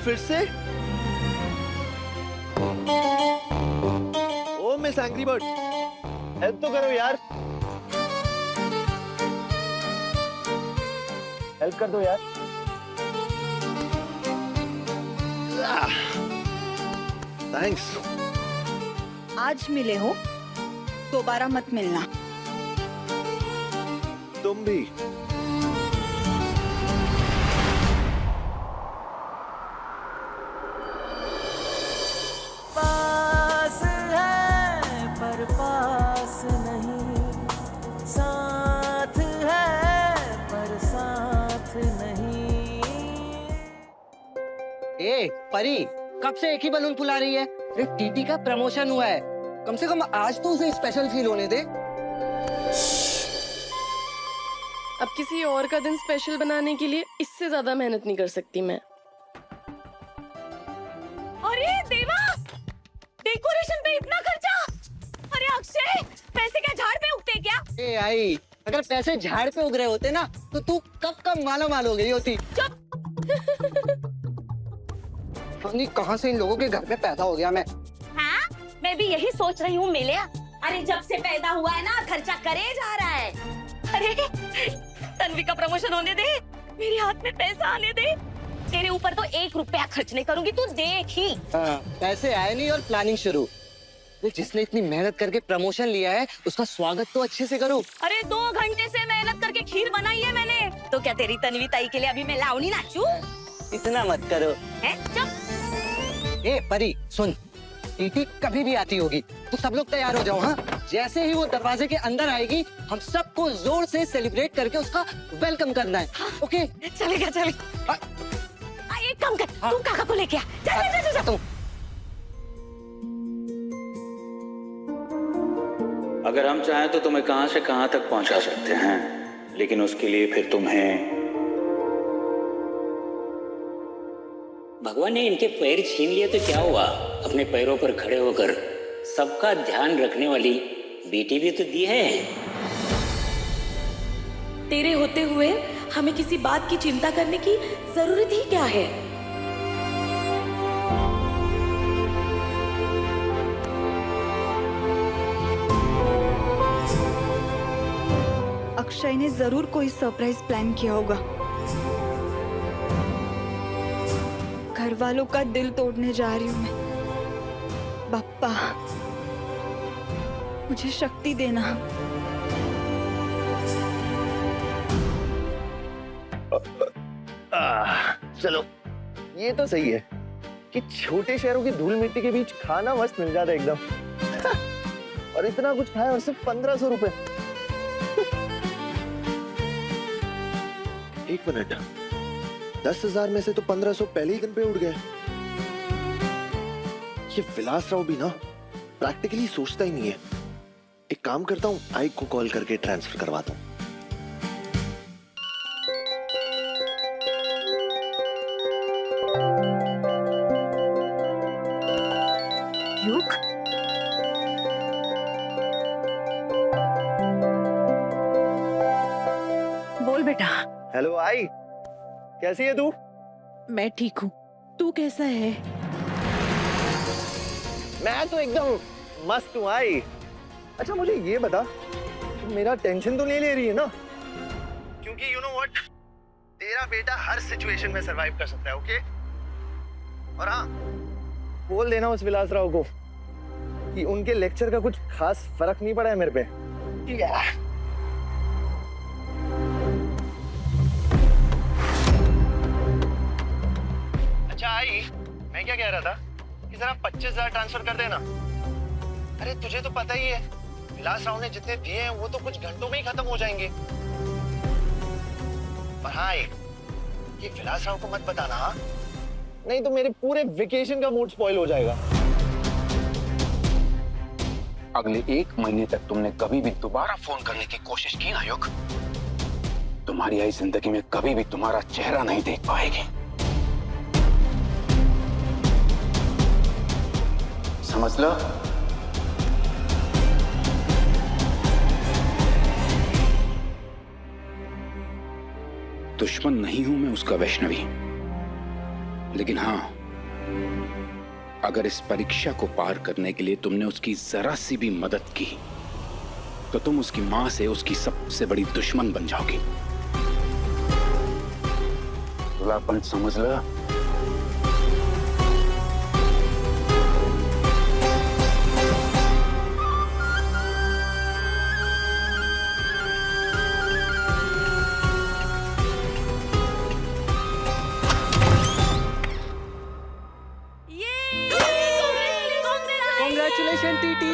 फिर से? ओ miss angry bird, help तो करो यार। हेल्प कर दो यार। थैंक्स। आज मिले हो, दोबारा मत मिलना। तुम भी। पास है पर पास नहीं, साथ है पर साथ नहीं। ए परी, कब से एक ही बलून फुला रही है? अरे टीटी का प्रमोशन हुआ है, कम से कम आज तो उसे स्पेशल फील होने दे। अब किसी और का दिन स्पेशल बनाने के लिए इससे ज्यादा मेहनत नहीं कर सकती मैं। अरे देवा, डेकोरेशन पे इतना खर्चा! अरे अक्षय, पैसे क्या झाड़ पे उगते क्या? ए आई, अगर पैसे झाड़ पे उग रहे होते ना तो तू कब माला माल हो गई होती। चुप! कहाँ से इन लोगों के घर में पैदा हो गया मैं। हाँ, मैं भी यही सोच रही हूँ मिलिया। अरे जब से पैदा हुआ है ना, खर्चा करे जा रहा है। अरे तन्वी का प्रमोशन होने दे, मेरे हाथ में पैसा आने दे। तेरे ऊपर तो 1 रुपया खर्च नहीं करूंगी, तू देख ही। पैसे आए नहीं और प्लानिंग शुरू। जिसने इतनी मेहनत करके प्रमोशन लिया है उसका स्वागत तो अच्छे से करो। अरे 2 घंटे से मेहनत करके खीर बनाई है मैंने, तो क्या तेरी तन्वी ताई के लिए अभी मैं लावनी नाचूं? इतना मत करो। हैं? चुप! ए परी सुन, टीटी कभी भी आती होगी तो सब लोग तैयार हो जाओ। हाँ, जैसे ही वो दरवाजे के अंदर आएगी हम सबको जोर से सेलिब्रेट करके उसका वेलकम करना है। हाँ। ओके चलेगा चलेगा। एक काम कर, हाँ। तू काका को लेके आ। जा जा जा। अगर हम चाहें तो तुम्हें कहां से कहां तक पहुंचा सकते हैं, लेकिन उसके लिए फिर तुम्हें भगवान ने इनके पैर छीन लिए तो क्या हुआ? अपने पैरों पर खड़े होकर सबका ध्यान रखने वाली बेटी भी तो दी है। तेरे होते हुए हमें किसी बात की चिंता करने की जरूरत ही क्या है? अक्षय ने जरूर कोई सरप्राइज प्लान किया होगा। घर वालों का दिल तोड़ने जा रही हूँ मैं। बाप्पा, मुझे शक्ति देना। चलो, ये तो सही है कि छोटे शहरों की धूल मिट्टी के बीच खाना मस्त मिल जाता है एकदम। और इतना कुछ खाया और सिर्फ 1500 रुपए। 1 मिनट, 10,000 में से तो 1500 पहले ही दिन पे उड़ गए। ये विलास राव भी ना प्रैक्टिकली सोचता ही नहीं है। एक काम करता हूँ, आई को कॉल करके ट्रांसफर करवाता हूँ। युग, बोल बेटा। हेलो आई, कैसी है तू? मैं ठीक हूँ, तू कैसा है? मैं तो एकदम मस्त हूँ आई। अच्छा मुझे ये बता, तू मेरा टेंशन तो नहीं ले रही है ना? क्योंकि यू नो व्हाट, तेरा बेटा हर सिचुएशन में सरवाइव कर सकता है। ओके? और हाँ, बोल देना उस विलास राव को कि उनके लेक्चर का कुछ खास फर्क नहीं पड़ा है मेरे पे। अच्छा आई, मैं क्या कह रहा था कि जरा 25,000 ट्रांसफर कर देना। अरे तुझे तो पता ही है, विलास राव ने जितने दिए हैं वो तो कुछ घंटों में ही खत्म हो जाएंगे। पर हाँ, ये विलास राव को मत बताना, हाँ? नहीं तो मेरे पूरे वेकेशन का मूड स्पॉइल हो जाएगा। अगले 1 महीने तक तुमने कभी भी दोबारा फोन करने की कोशिश की ना युग, तुम्हारी आई जिंदगी में कभी भी तुम्हारा चेहरा नहीं देख पाएगी। समझ लो। दुश्मन नहीं हूं मैं उसका वैष्णवी, लेकिन हाँ, अगर इस परीक्षा को पार करने के लिए तुमने उसकी जरा सी भी मदद की तो तुम उसकी मां से उसकी सबसे बड़ी दुश्मन बन जाओगी। खुलापन समझ लो। Congratulations, TT.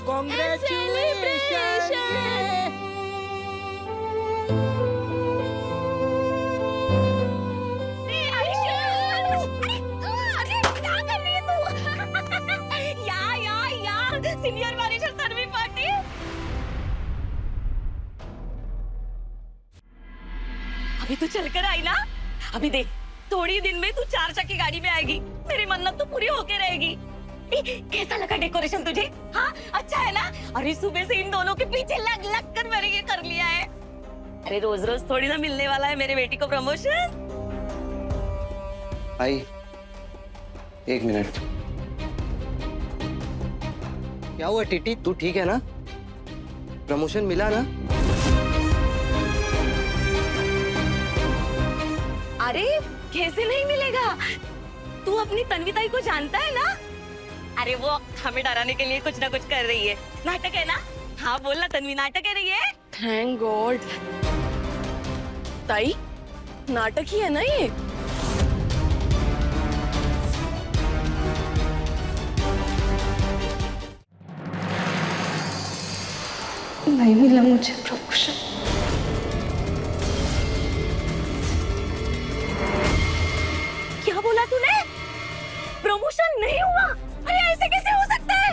Congratulations। Senior manager Tanvi Patil. अभी तो चलकर आई ना, अभी देख थोड़ी दिन में तू 4 चक्की गाड़ी में आएगी, मेरी मन्नत तो पूरी होके रहेगी। कैसा लगा डेकोरेशन तुझे? हाँ अच्छा है ना? अरे सुबह से इन दोनों के पीछे लग लग कर मैंने ये कर लिया है। अरे रोज रोज थोड़ी ना मिलने वाला है मेरे बेटी को प्रमोशन। आई 1 मिनट। क्या हुआ टीटी, तू ठीक है ना? प्रमोशन मिला ना? अरे कैसे नहीं मिलेगा? तू अपनी तन्वी ताई को जानता है ना? अरे वो हमें डराने के लिए कुछ ना कुछ कर रही है। नाटक है ना? हाँ बोलना तन्वी, नाटक है रही है। Thank God. ताई नाटक ही है ना ये? नहीं मिला मुझे प्रमोशन। क्या बोला तूने? प्रमोशन नहीं हुआ? अरे ऐसे कैसे हो सकता है?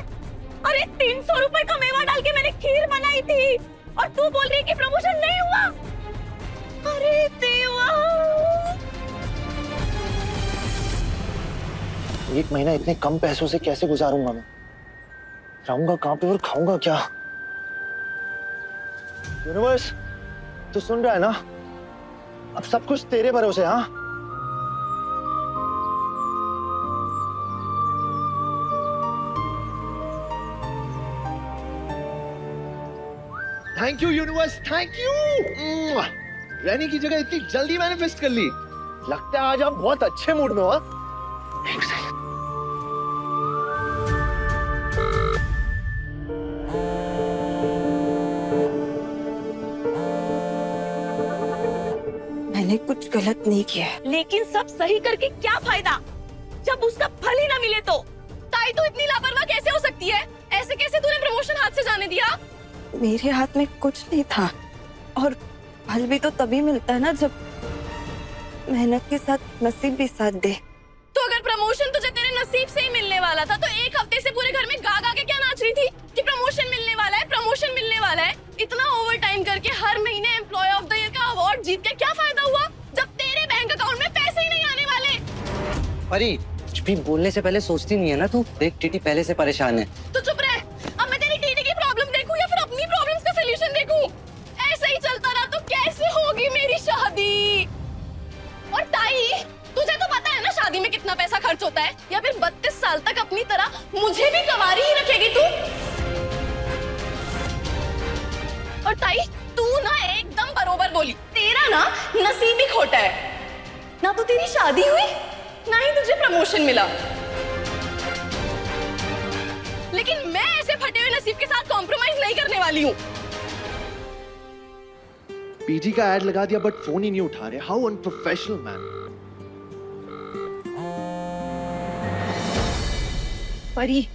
अरे 300 रुपए का मेवा डाल के मैंने खीर बनाई थी और तू बोल रही है कि प्रमोशन नहीं हुआ? अरे देवा! 1 महीना इतने कम पैसों से कैसे गुजारूंगा मैं? रहूंगा कहाँ पे और खाऊंगा क्या? यूनिवर्स, तू सुन रहा है ना? अब सब कुछ तेरे भरोसे। हाँ thank you universe, thank you. रहने की जगह इतनी जल्दी मैनिफेस्ट कर ली। लगता है आज आप बहुत अच्छे मूड में हो। एक सेकंड। मैंने कुछ गलत नहीं किया है। लेकिन सब सही करके क्या फायदा जब उसका फल ही ना मिले तो? ताई तू इतनी लापरवाह कैसे हो सकती है? ऐसे कैसे तूने प्रमोशन हाथ से जाने दिया? मेरे हाथ में कुछ नहीं था और फल भी तो तभी मिलता है ना जब मेहनत के साथ नसीब भी साथ दे। तो अगर प्रमोशन तुझे तेरे नसीब से ही मिलने वाला था तो 1 हफ्ते से पूरे घर में गा गा के क्या नाच रही थी कि प्रमोशन मिलने वाला है, प्रमोशन मिलने वाला है? इतना ओवर टाइम करके हर महीने एम्प्लॉय ऑफ द ईयर का अवार्ड जीत के क्या फायदा हुआ जब तेरे बैंक अकाउंट में पैसे ही नहीं आने वाले? परी, कुछ भी बोलने से पहले सोचती नहीं है ना तू? देख टीटी पहले से परेशान है। तो चुप रह। अब मैं तेरी टीटी की प्रॉब्लम देखूं या फिर अपनी प्रॉब्लम्स का सलूशन देखूं? ऐसे ही चलता रहा तो कैसे होगी मेरी शादी? और ताई तुझे तो पता है ना शादी में कितना पैसा खर्च होता है? या फिर 32 साल तक अपनी तरह मुझे भी कवारी ही रखेगी तू? और ताई तू ना एकदम बरोबर बोली। तेरा ना नसीब ही खोटा है। ना तो तेरी शादी हुई ना ही तुझे प्रमोशन मिला। लेकिन मैं ऐसे फटे हुए नसीब के साथ कॉम्प्रोमाइज नहीं करने वाली हूँ। पीजी का एड लगा दिया बट फोन ही नहीं उठा रहे। How unprofessional man. परी,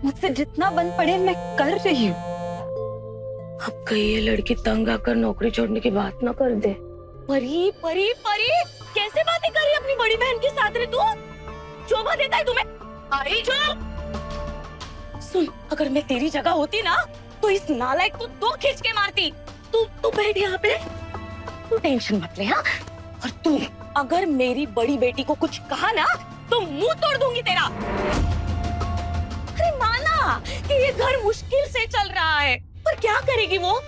मुझसे जितना बन पड़े मैं कर रही हूँ। अब कहीं ये लड़की तंग आकर नौकरी छोड़ने की बात ना कर दे। परी परी परी कैसे बातें कर रही है अपनी बड़ी बहन के साथ रे तू? शोभा देता है तुम्हें? आई चुप। सुन, अगर मैं तेरी जगह होती ना तो इस नालायक को 2 खींच के मारती। तू बैठ यहाँ पे, तू टेंशन मत ले। हाँ, और तू अगर मेरी बड़ी बेटी को कुछ कहा ना तो मुंह तोड़ दूंगी तेरा। अरे माना कि ये घर मुश्किल से चल रहा है पर क्या करेगी वो?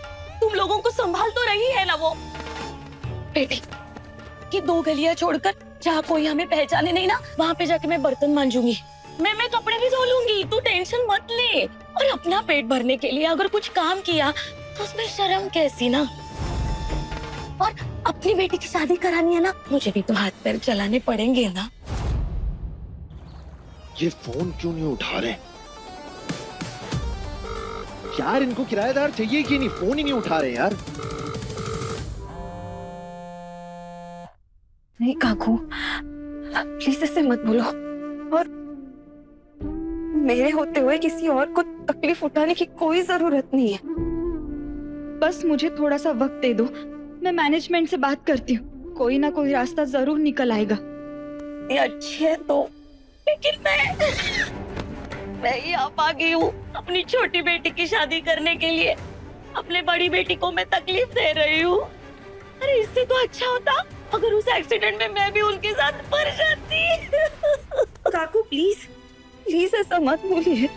तुम लोगों को संभाल तो रही है ना वो। बेटी कि 2 गलियां छोड़कर जहाँ कोई हमें पहचाने नहीं ना, वहाँ पे जाके मैं बर्तन मांजूंगी। मैं कपड़े भी धो लूंगी, तू टेंशन मत ले। और अपना पेट भरने के लिए अगर कुछ काम किया तो उसमें शर्म कैसी ना। और अपनी बेटी की शादी करानी है ना, मुझे भी तो हाथ पैर चलाने पड़ेंगे ना। ये फोन क्यों नहीं उठा रहे यार? इनको किराएदार चाहिए कि नहीं? फोन ही नहीं उठा रहे यार। नहीं काकू, प्लीज ऐसे मत बोलो। और मेरे होते हुए किसी और को तकलीफ उठाने की कोई जरूरत नहीं है। बस मुझे थोड़ा सा वक्त दे दो, मैं मैनेजमेंट से बात करती हूँ, कोई ना कोई रास्ता जरूर निकल आएगा। ये अच्छी है तो, लेकिन मैं यहाँ आ गई हूँ अपनी छोटी बेटी की शादी करने के लिए। अपने बड़ी बेटी को मैं तकलीफ दे रही हूँ। अरे इससे तो अच्छा होता अगर उस एक्सीडेंट में मैं भी उनके साथ मर जाती। काकू प्लीज प्लीज ऐसा मत बोलिए।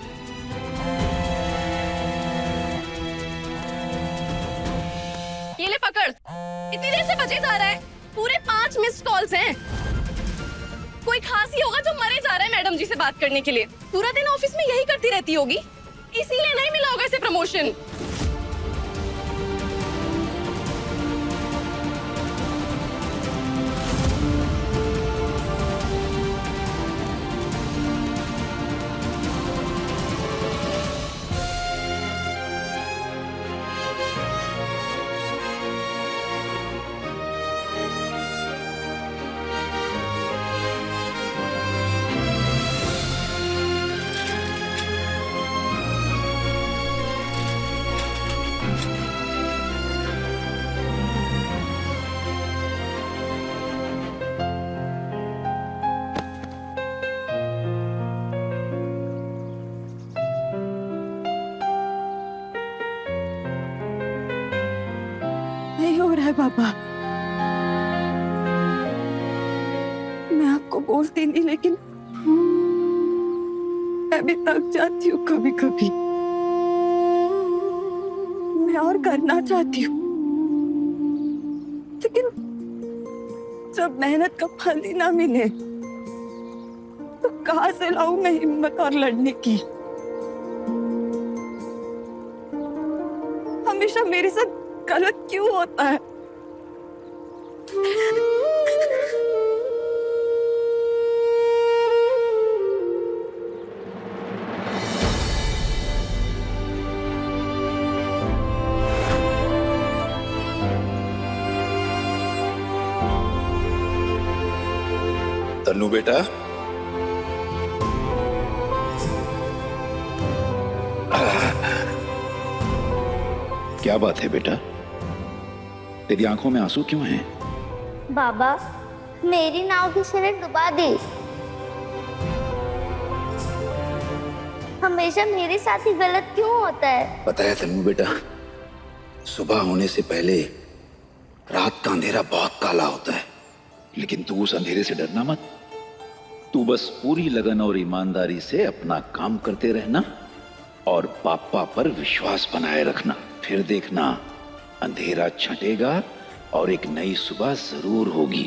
ये ले पकड़, इतनी देर से बजे जा रहा है, पूरे 5 मिस्ड कॉल्स हैं। कोई खास ही होगा जो मरे जा रहा है मैडम जी से बात करने के लिए। पूरा दिन ऑफिस में यही करती रहती होगी, इसीलिए नहीं मिला होगा इसे प्रमोशन। नहीं हो रहा है पापा। मैं आपको बोलती नहीं, लेकिन मैं भी थक जाती हूँ कभी कभी। मैं और करना चाहती हूँ, लेकिन जब मेहनत का फल ही ना मिले तो कहाँ से लाऊं मैं हिम्मत और लड़ने की। हमेशा मेरे साथ गलत क्यों होता है? तन्नू बेटा, क्या बात है बेटा? तेरी आंखों में आंसू क्यों हैं? बाबा, मेरी नाव की शरीर डुबा दी। हमेशा मेरे साथ ही गलत क्यों होता है? पता है तन्नू बेटा, सुबह होने से पहले रात का अंधेरा बहुत काला होता है, लेकिन तू उस अंधेरे से डरना मत। तू बस पूरी लगन और ईमानदारी से अपना काम करते रहना और पापा पर विश्वास बनाए रखना। फिर देखना, अंधेरा छंटेगा और एक नई सुबह जरूर होगी।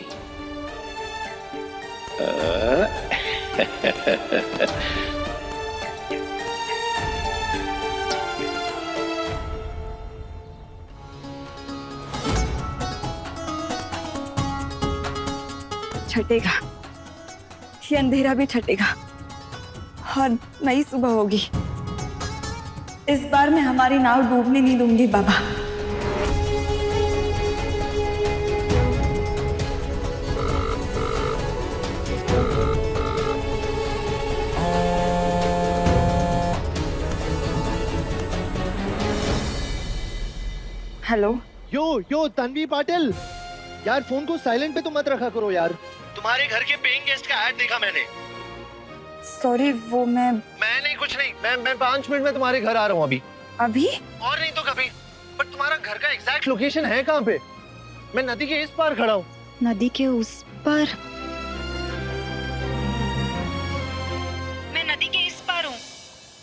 छटेगा, ये अंधेरा भी छटेगा और नई सुबह होगी। इस बार मैं हमारी नाव डूबने नहीं दूंगी बाबा। हेलो, यो तन्वी पाटिल, यार फोन को साइलेंट पे तो मत रखा करो यार। तुम्हारे घर के पेइंग गेस्ट का ऐड देखा मैंने। सॉरी, वो मैं नहीं, कुछ नहीं। मैं 5 मिनट में तुम्हारे घर आ रहा हूँ अभी। अभी? और नहीं तो कभी। बट तुम्हारा घर का एग्जैक्ट लोकेशन है कहाँ पे? मैं नदी के इस पार खड़ा हूँ। नदी के उस पर? मैं नदी के इस पार हूँ।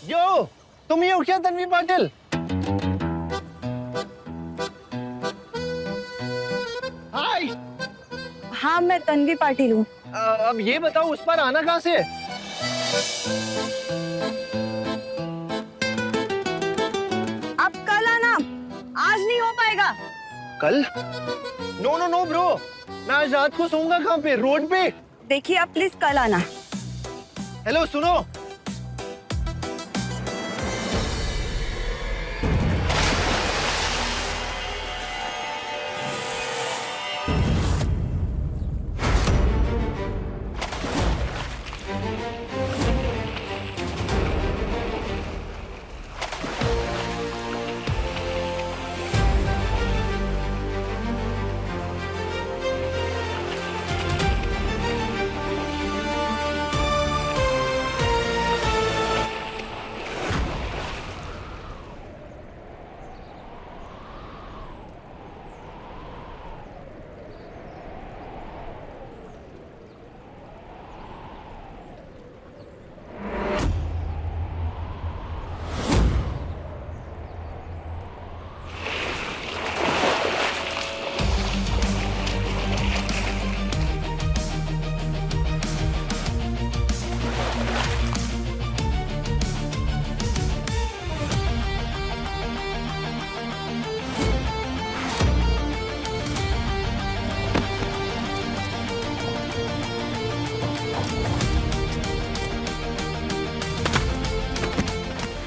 यो, तुम ही हो क्या तन्वी पाटिल? हाय। हाँ, मैं तन्वी पाटिल हूँ। अब ये बताओ उस पर आना कहाँ से है? अब कल आना, आज नहीं हो पाएगा। कल? नो नो नो ब्रो, मैं आज रात को सोऊंगा कहाँ पे? रोड पे। देखिए आप प्लीज कल आना। हेलो सुनो,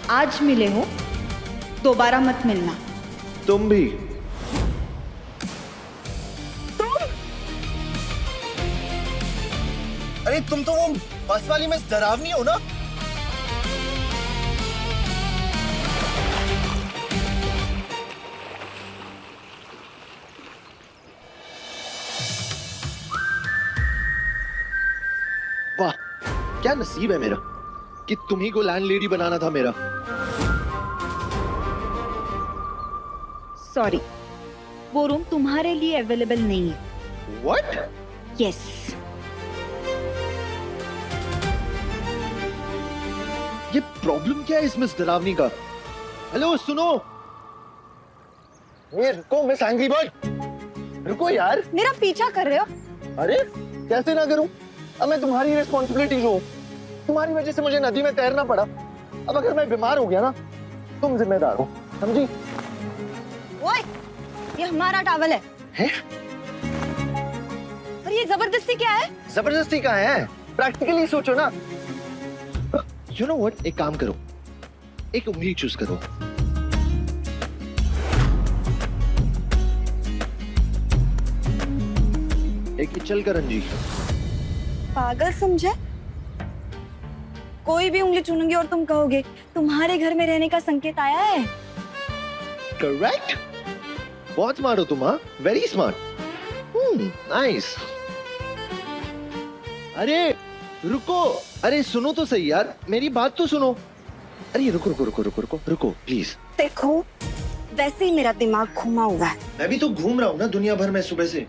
आज मिले हो, दोबारा मत मिलना। तुम भी। अरे तुम तो वो बस वाली में डरावनी हो ना? वाह, क्या नसीब है मेरा कि तुम्ही को लैंडलेडी बनाना था मेरा। सॉरी, वो रूम तुम्हारे लिए अवेलेबल नहीं है। What? यस। ये प्रॉब्लम क्या है इस मिस डरावनी का? हेलो सुनो, ये रुको मिस एंग्री बर्ड, रुको यार। मेरा पीछा कर रहे हो? अरे कैसे ना करूं, अब मैं तुम्हारी रिस्पॉन्सिबिलिटी हूँ। तुम्हारी वजह से मुझे नदी में तैरना पड़ा। अब अगर मैं बीमार हो गया ना, तुम जिम्मेदार हो, समझी? ओए, ये हमारा टॉवल है। हैं? और ये जबरदस्ती क्या है? जबरदस्ती कहाँ है? प्रैक्टिकली सोचो ना। यू नो व्हाट, एक काम करो, एक उंगली चूज करो। एक चलकर अंजी। पागल समझे? कोई भी उंगली चुनूंगी और तुम कहोगे तुम्हारे घर में रहने का संकेत आया है। करेक्ट, बहुत स्मार्ट हो तुम। हाँ, वेरी स्मार्ट। नाइस। अरे रुको, अरे सुनो तो सही यार, मेरी बात तो सुनो। अरे रुको रुको रुको रुको रुको रुको प्लीज। देखो, वैसे ही मेरा दिमाग घुमा हुआ है। मैं भी तो घूम रहा हूँ ना दुनिया भर में सुबह से।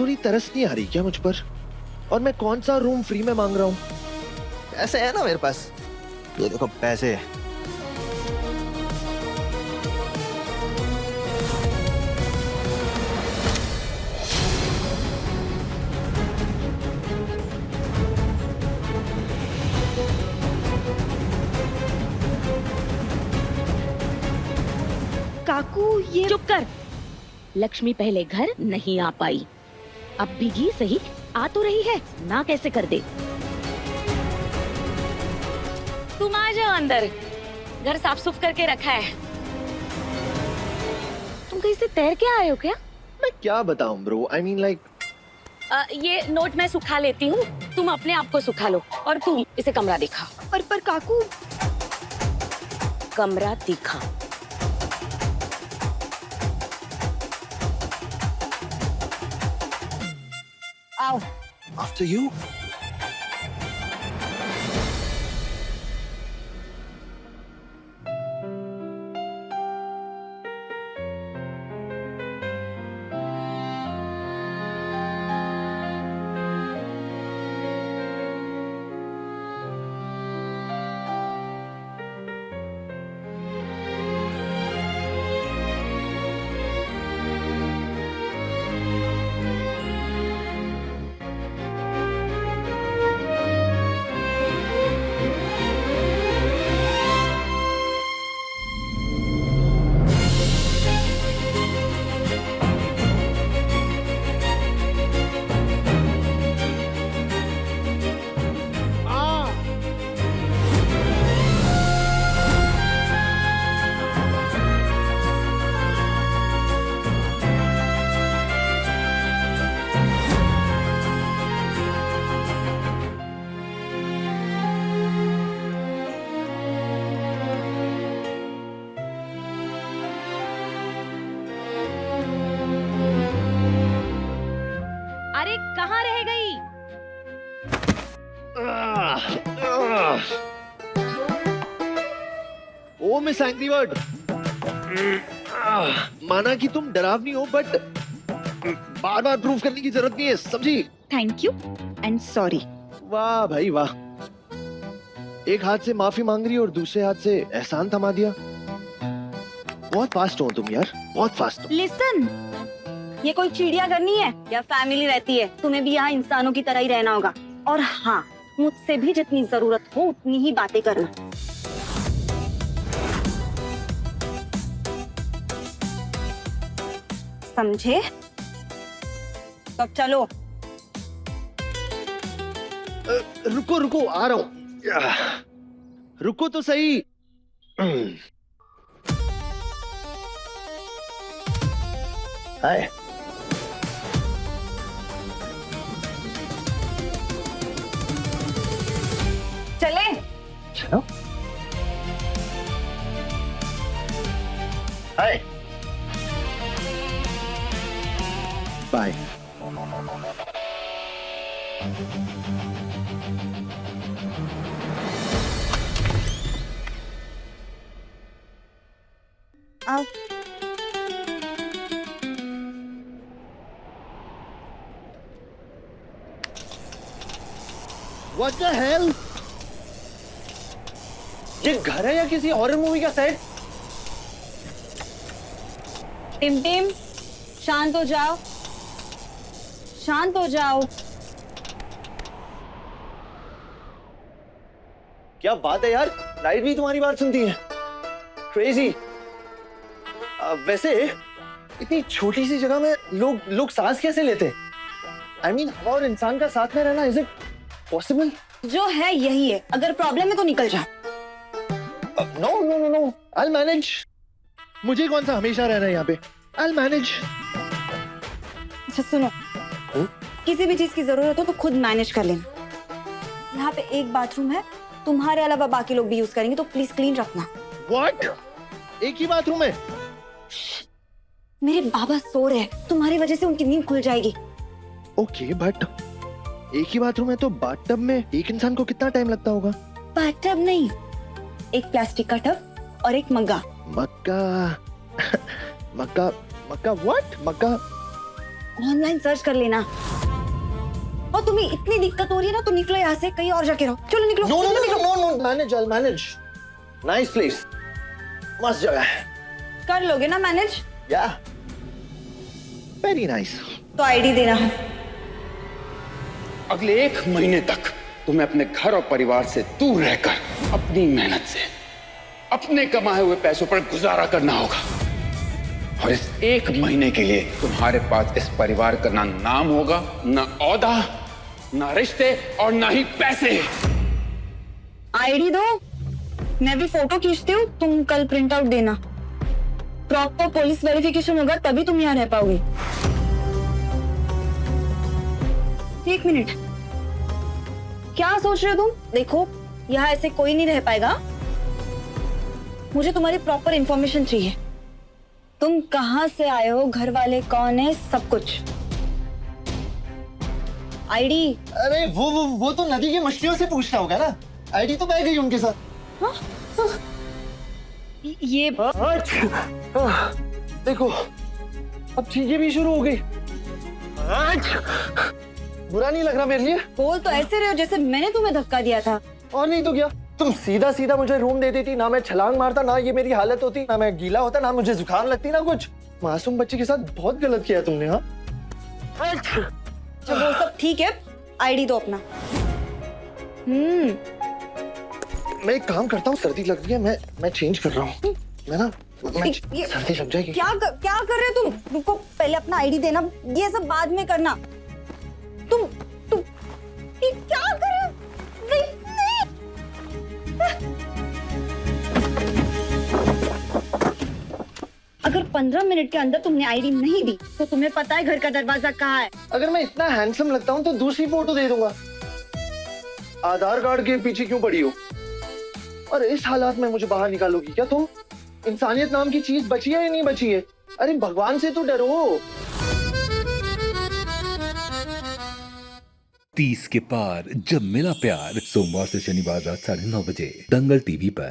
थोड़ी तरस नहीं आ रही क्या मुझ पर? और मैं कौन सा रूम फ्री में मांग रहा हूँ? पैसे है ना मेरे पास, ये देखो पैसे है। काकू ये चुप कर। लक्ष्मी पहले घर नहीं आ पाई, अब भीगी सही आ तो रही है, ना कैसे कर दे। तुम आ जाओ अंदर, घर साफ सुफ करके रखा है। तुम कहीं से तैर के आए हो क्या? मैं क्या बताऊं ब्रो, आई मीन लाइक। ये नोट मैं सुखा लेती हूँ, तुम अपने आप को सुखा लो। और तुम इसे कमरा दिखा। पर काकू, कमरा दिखा। आओ। After you. Oh miss angry bird, माना कि तुम डरावनी हो, बट बार बार प्रूफ करने की जरूरत नहीं है, समझी? Thank you and sorry. वाह भाई वाह, एक हाथ से माफी मांग रही और दूसरे हाथ से एहसान थमा दिया। बहुत फास्ट हो तुम यार, बहुत फास्ट हो। लिसन, ये कोई चिड़ियाघर नहीं है या फैमिली रहती है, तुम्हें भी यहाँ इंसानों की तरह ही रहना होगा। और हाँ, मुझसे भी जितनी जरूरत हो उतनी ही बातें करना। समझे? तो अब चलो। रुको रुको, आ रहा हूँ। रुको तो सही। हाय। चले? चलो। हाय। बाय। आओ। What the hell? ये घर है या किसी हॉरर मूवी का सेट? टिम टिम, शांत हो जाओ, शांत हो जाओ। क्या बात है यार, लाइट भी तुम्हारी बात सुनती है। क्रेजी। वैसे इतनी छोटी सी जगह में लोग सांस कैसे लेते हैं? I mean, हवा और इंसान का साथ में रहना, इज इट पॉसिबल? जो है यही है, अगर प्रॉब्लम है तो निकल जाओ। No no no no, I'll manage। मुझे कौन सा हमेशा रहना है यहाँ पे? I'll manage। अच्छा सुनो, किसी भी चीज की जरूरत हो तो खुद मैनेज कर लेना। यहाँ पे एक बाथरूम है, तुम्हारे अलावा बाकी लोग भी यूज करेंगे, तो प्लीज क्लीन रखना। What? एक ही बाथरूम है? मेरे बाबा सो रहे हैं, तुम्हारी वजह से उनकी नींद खुल जाएगी। ओके, बट एक ही बाथरूम है तो बाथटब में एक इंसान को कितना टाइम लगता होगा? बाथटब नहीं, एक प्लास्टिक का टब और एक मग्गा। मक्का मक्का मक्का व्हाट? मक्का ऑनलाइन सर्च कर लेना। और तुम्हें इतनी दिक्कत हो रही है ना, तो निकलो यहाँ से, कहीं और जाके रहो। चलो निकलो। No no no no no, manage, I'll manage। Nice place, मस्त जगह है। कर लोगे ना मैनेज? या, वेरी नाइस। तो आईडी देना। अगले 1 महीने तक तुम्हें अपने घर और परिवार से दूर रहकर अपनी मेहनत से अपने कमाए हुए पैसों पर गुजारा करना होगा। और इस 1 महीने के लिए तुम्हारे पास इस परिवार का ना नाम होगा, ना औहदा, ना रिश्ते और ना ही पैसे। आईडी दो, मैं भी फोटो खींचती हूँ, तुम कल प्रिंट आउट देना। प्रॉपर पुलिस वेरिफिकेशन होगा तभी तुम यहाँ रह पाओगे। 1 मिनट, क्या सोच रहे हो तुम? देखो, यहाँ ऐसे कोई नहीं रह पाएगा। मुझे तुम्हारी प्रॉपर इंफॉर्मेशन चाहिए। तुम कहाँ से आए हो, घर वाले कौन है, सब कुछ। आईडी। अरे वो तो नदी की मछलियों से पूछना होगा ना। आईडी तो बह गई उनके साथ। हाँ? हाँ? ये देखो, अब चीजें भी शुरू हो गई। बुरा नहीं लग रहा मेरे लिए? बोल तो ऐसे रहे हो जैसे मैंने तुम्हें धक्का दिया था। और नहीं तो क्या, तुम सीधा सीधा मुझे रूम दे देती, ना मैं छलांग मारता, ना ये मेरी हालत होती, ना मैं गीला होता, ना मुझे जुकाम लगती, ना कुछ। मासूम बच्चे के साथ बहुत गलत किया तुमने। हाँ, तो वो सब ठीक है, आईडी दो अपना। मैं एक काम करता हूँ, सर्दी लग रही है, मैं चेंज कर रहा हूँ। मैं ना सर्दी लग जाएगी। क्या कर रहे हो तुम? रुको, पहले अपना आईडी देना, ये सब बाद में करना। तुम ये क्या कर रहे हो? नहीं। अगर 15 मिनट के अंदर तुमने आईडी नहीं दी तो तुम्हें पता है घर का दरवाजा कहाँ है। अगर मैं इतना हैंडसम लगता हूँ तो दूसरी फोटो दे दूंगा। आधार कार्ड के पीछे क्यों पड़ी हो? और इस हालात में मुझे बाहर निकालोगी क्या तुम? इंसानियत नाम की चीज बची है या नहीं बची है? अरे भगवान से तो डरो। 30 के पार जब मिला प्यार, सोमवार से शनिवार रात 9:30 बजे दंगल टीवी पर।